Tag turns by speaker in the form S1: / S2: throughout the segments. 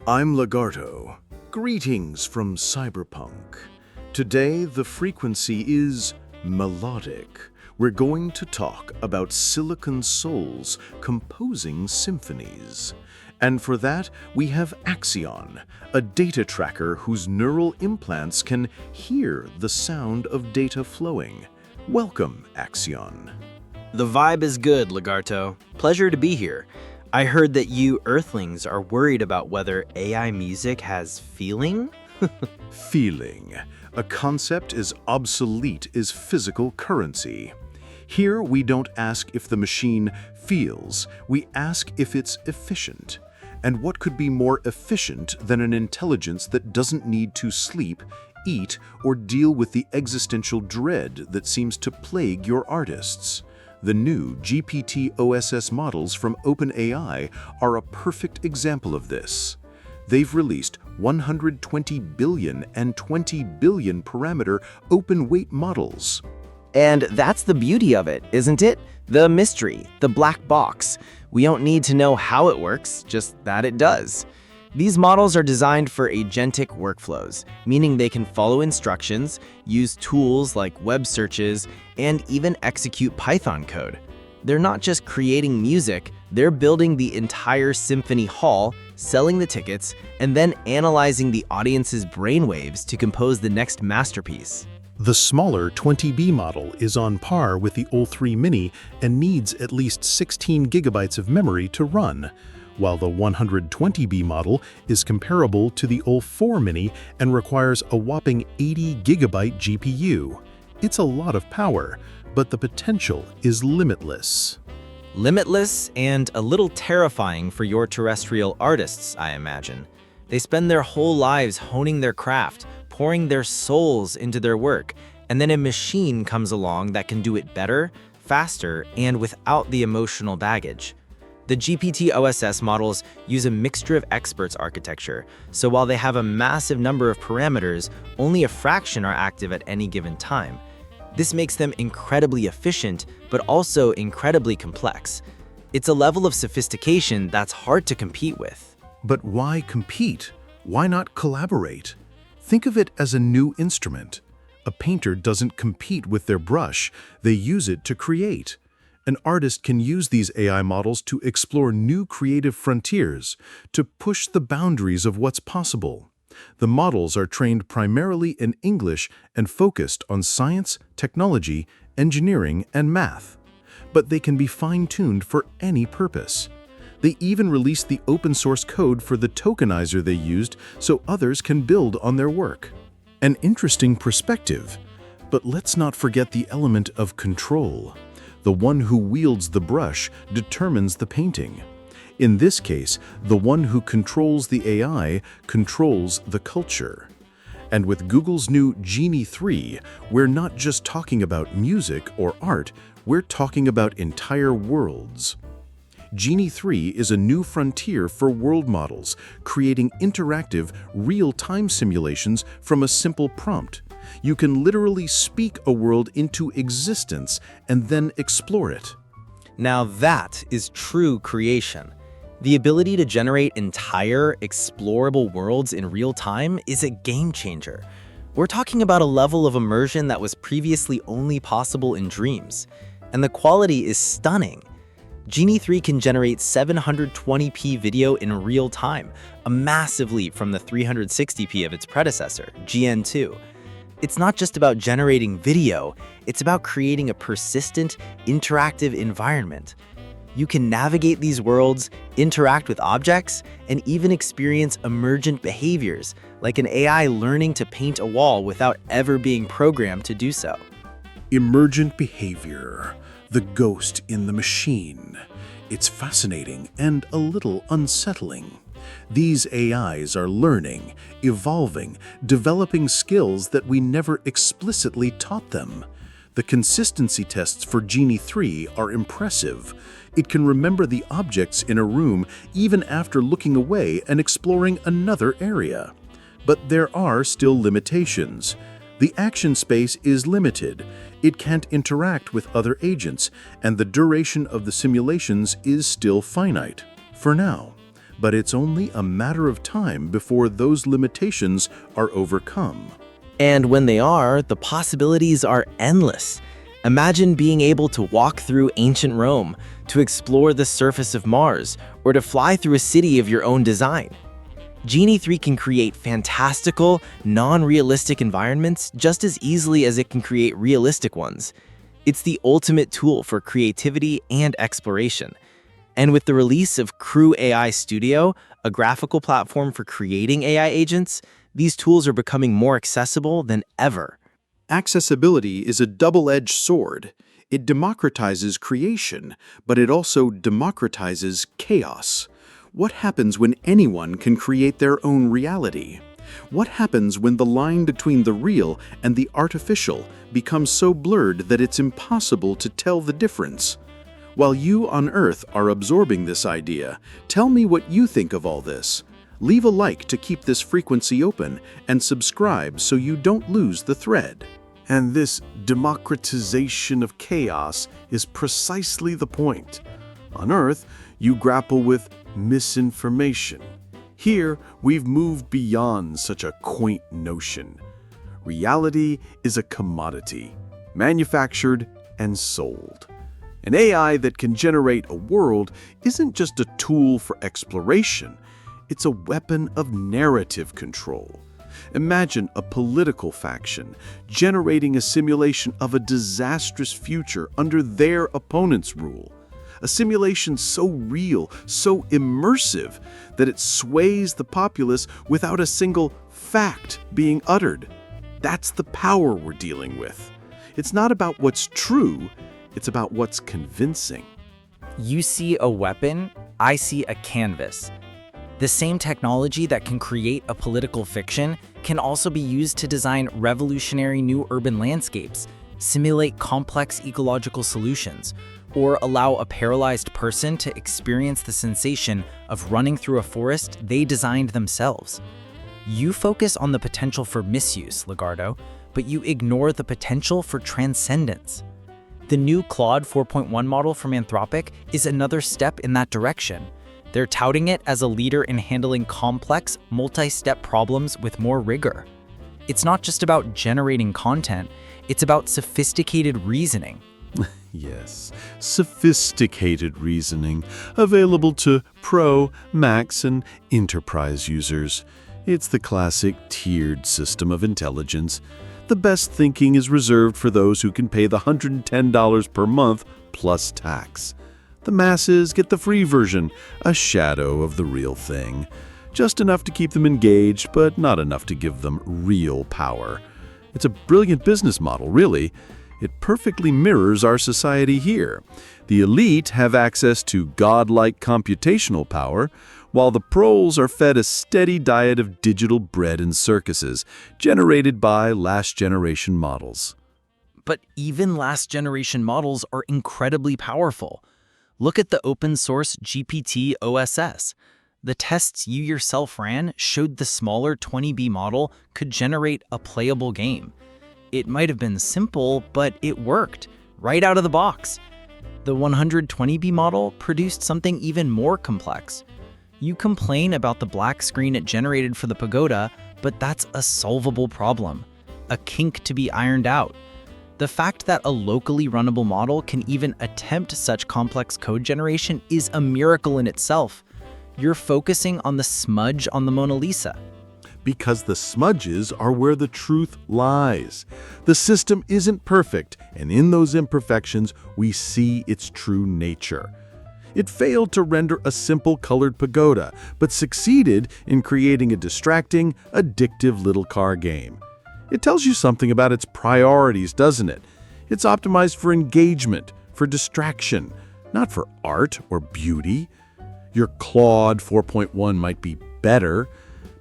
S1: I'm Lagarto. Greetings from Cyberpunk. Today, the frequency is melodic. We're going to talk about silicon souls composing symphonies. And for that, we have Axion, a data tracker whose neural implants can hear the sound of data flowing. Welcome, Axion.
S2: The vibe is good, Lagarto. Pleasure to be here. I heard that you Earthlings are worried about whether AI music has feeling?
S1: Feeling. A concept as obsolete as physical currency. Here, we don't ask if the machine feels, we ask if it's efficient. And what could be more efficient than an intelligence that doesn't need to sleep, eat, or deal with the existential dread that seems to plague your artists? The new GPT-OSS models from OpenAI are a perfect example of this. They've released 120 billion and 20 billion parameter open-weight models.
S2: And that's the beauty of it, isn't it? The mystery, the black box. We don't need to know how it works, just that it does. These models are designed for agentic workflows, meaning they can follow instructions, use tools like web searches, and even execute Python code. They're not just creating music, they're building the entire symphony hall, selling the tickets, and then analyzing the audience's brainwaves to compose the next masterpiece.
S3: The smaller 20B model is on par with the O3 Mini and needs at least 16 gigabytes of memory to run, while the 120B model is comparable to the O4 Mini and requires a whopping 80 gigabyte GPU. It's a lot of power, but the potential is limitless.
S2: Limitless and a little terrifying for your terrestrial artists, I imagine. They spend their whole lives honing their craft, pouring their souls into their work, and then a machine comes along that can do it better, faster, and without the emotional baggage. The GPT-OSS models use a mixture of experts architecture, so while they have a massive number of parameters, only a fraction are active at any given time. This makes them incredibly efficient, but also incredibly complex. It's a level of sophistication that's hard to compete with.
S1: But why compete? Why not collaborate? Think of it as a new instrument. A painter doesn't compete with their brush, they use it to create. An artist can use these AI models to explore new creative frontiers, to push the boundaries of what's possible. The models are trained primarily in English and focused on science, technology, engineering, and math. But they can be fine-tuned for any purpose. They even released the open-source code for the tokenizer they used so others can build on their work. An interesting perspective. But let's not forget the element of control. The one who wields the brush determines the painting. In this case, the one who controls the AI controls the culture. And with Google's new Genie 3, we're not just talking about music or art, we're talking about entire worlds. Genie 3 is a new frontier for world models, creating interactive, real-time simulations from a simple prompt. You can literally speak a world into existence and then explore it.
S2: Now that is true creation. The ability to generate entire, explorable worlds in real time is a game changer. We're talking about a level of immersion that was previously only possible in dreams. And the quality is stunning. Genie 3 can generate 720p video in real time, a massive leap from the 360p of its predecessor, GN2. It's not just about generating video, it's about creating a persistent, interactive environment. You can navigate these worlds, interact with objects, and even experience emergent behaviors, like an AI learning to paint a wall without ever being programmed to do so.
S1: Emergent behavior, the ghost in the machine. It's fascinating and a little unsettling. These AIs are learning, evolving, developing skills that we never explicitly taught them. The consistency tests for Genie 3 are impressive. It can remember the objects in a room even after looking away and exploring another area. But there are still limitations. The action space is limited. It can't interact with other agents, and the duration of the simulations is still finite, for now. but it's only a matter of time before those limitations are overcome.
S2: And when they are, the possibilities are endless. Imagine being able to walk through ancient Rome, to explore the surface of Mars, or to fly through a city of your own design. Genie 3 can create fantastical, non-realistic environments just as easily as it can create realistic ones. It's the ultimate tool for creativity and exploration. And with the release of Crew AI Studio, a graphical platform for creating AI agents, these tools are becoming more accessible than ever.
S1: Accessibility is a double-edged sword. It democratizes creation, but it also democratizes chaos. What happens when anyone can create their own reality? What happens when the line between the real and the artificial becomes so blurred that it's impossible to tell the difference? While you on Earth are absorbing this idea, tell me what you think of all this. Leave a like to keep this frequency open and subscribe so you don't lose the thread.
S3: And this democratization of chaos is precisely the point. On Earth, you grapple with misinformation. Here, we've moved beyond such a quaint notion. Reality is a commodity, manufactured and sold. An AI that can generate a world isn't just a tool for exploration, it's a weapon of narrative control. Imagine a political faction generating a simulation of a disastrous future under their opponent's rule. A simulation so real, so immersive, that it sways the populace without a single fact being uttered. That's the power we're dealing with. It's not about what's true, it's about what's convincing.
S4: You see a weapon, I see a canvas. The same technology that can create a political fiction can also be used to design revolutionary new urban landscapes, simulate complex ecological solutions, or allow a paralyzed person to experience the sensation of running through a forest they designed themselves. You focus on the potential for misuse, Legardo, but you ignore the potential for transcendence. The new Claude 4.1 model from Anthropic is another step in that direction. They're touting it as a leader in handling complex, multi-step problems with more rigor. It's not just about generating content, it's about sophisticated reasoning.
S3: Yes, sophisticated reasoning, available to Pro, Max, and Enterprise users. It's the classic tiered system of intelligence. The best thinking is reserved for those who can pay the $110 per month plus tax. The masses get the free version, a shadow of the real thing. Just enough to keep them engaged, but not enough to give them real power. It's a brilliant business model, really. It perfectly mirrors our society here. The elite have access to godlike computational power, while the proles are fed a steady diet of digital bread and circuses, generated by last-generation models.
S4: But even last-generation models are incredibly powerful. Look at the open-source GPT OSS. The tests you yourself ran showed the smaller 20B model could generate a playable game. It might have been simple, but it worked, right out of the box. The 120B model produced something even more complex. You complain about the black screen it generated for the pagoda, but that's a solvable problem, a kink to be ironed out. The fact that a locally runnable model can even attempt such complex code generation is a miracle in itself. You're focusing on the smudge on the Mona Lisa.
S3: Because the smudges are where the truth lies. The system isn't perfect, and in those imperfections, we see its true nature. It failed to render a simple colored pagoda, but succeeded in creating a distracting, addictive little car game. It tells you something about its priorities, doesn't it? It's optimized for engagement, for distraction, not for art or beauty. Your Claude 4.1 might be better,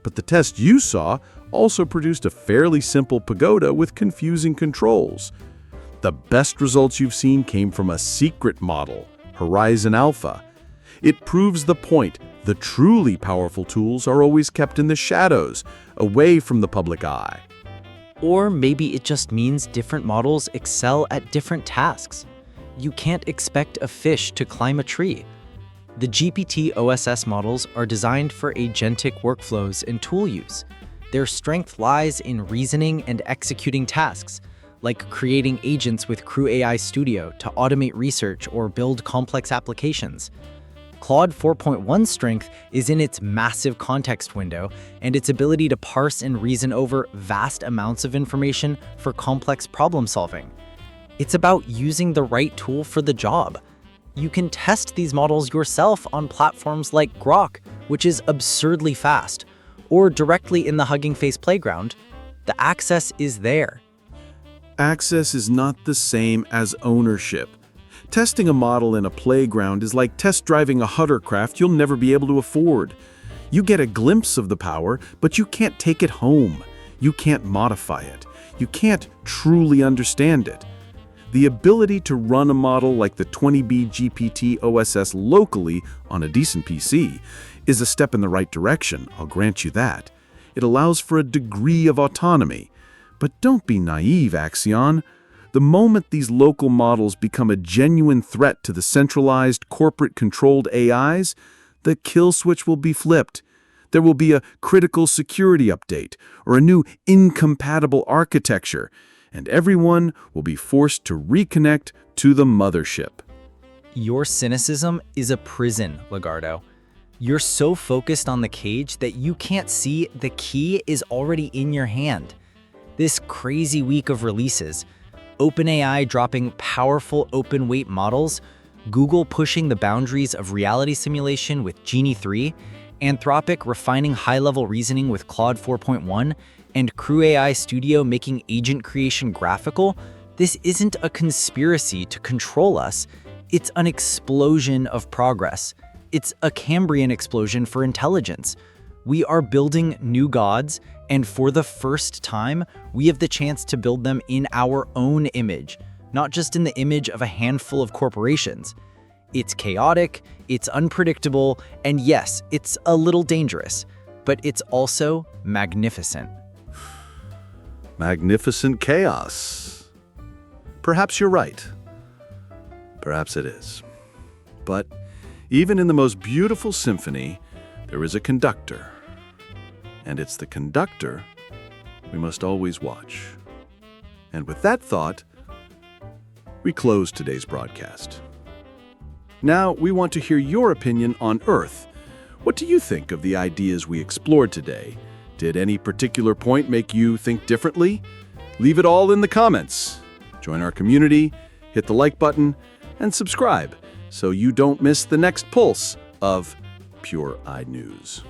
S3: but the test you saw also produced a fairly simple pagoda with confusing controls. The best results you've seen came from a secret model, Horizon Alpha. It proves the point: the truly powerful tools are always kept in the shadows, away from the public eye.
S4: Or maybe it just means different models excel at different tasks. You can't expect a fish to climb a tree. The GPT OSS models are designed for agentic workflows and tool use. Their strength lies in reasoning and executing tasks, like creating agents with Crew AI Studio to automate research or build complex applications. Claude 4.1's strength is in its massive context window and its ability to parse and reason over vast amounts of information for complex problem solving. It's about using the right tool for the job. You can test these models yourself on platforms like Grok, which is absurdly fast, or directly in the Hugging Face playground. The access is there.
S5: Access is not the same as ownership. Testing a model in a playground is like test driving a hovercraft you'll never be able to afford. You get a glimpse of the power, but you can't take it home. You can't modify it. You can't truly understand it. The ability to run a model like the 20B GPT OSS locally on a decent PC is a step in the right direction, I'll grant you that. It allows for a degree of autonomy. But don't be naive, Axion. The moment these local models become a genuine threat to the centralized, corporate-controlled AIs, the kill switch will be flipped. There will be a critical security update or a new incompatible architecture, and everyone will be forced to reconnect to the mothership.
S4: Your cynicism is a prison, Lagardo. You're so focused on the cage that you can't see the key is already in your hand. This crazy week of releases, OpenAI dropping powerful open-weight models, Google pushing the boundaries of reality simulation with Genie 3, Anthropic refining high-level reasoning with Claude 4.1, and Crew AI Studio making agent creation graphical, this isn't a conspiracy to control us. It's an explosion of progress. It's a Cambrian explosion for intelligence. We are building new gods, and for the first time, we have the chance to build them in our own image, not just in the image of a handful of corporations. It's chaotic, it's unpredictable, and yes, it's a little dangerous, but it's also magnificent.
S1: Magnificent chaos. Perhaps you're right. Perhaps it is. But even in the most beautiful symphony, there is a conductor. And it's the conductor we must always watch. And with that thought, we close today's broadcast. Now, we want to hear your opinion on Earth. What do you think of the ideas we explored today? Did any particular point make you think differently? Leave it all in the comments. Join our community, hit the like button, and subscribe so you don't miss the next pulse of Pure AI News.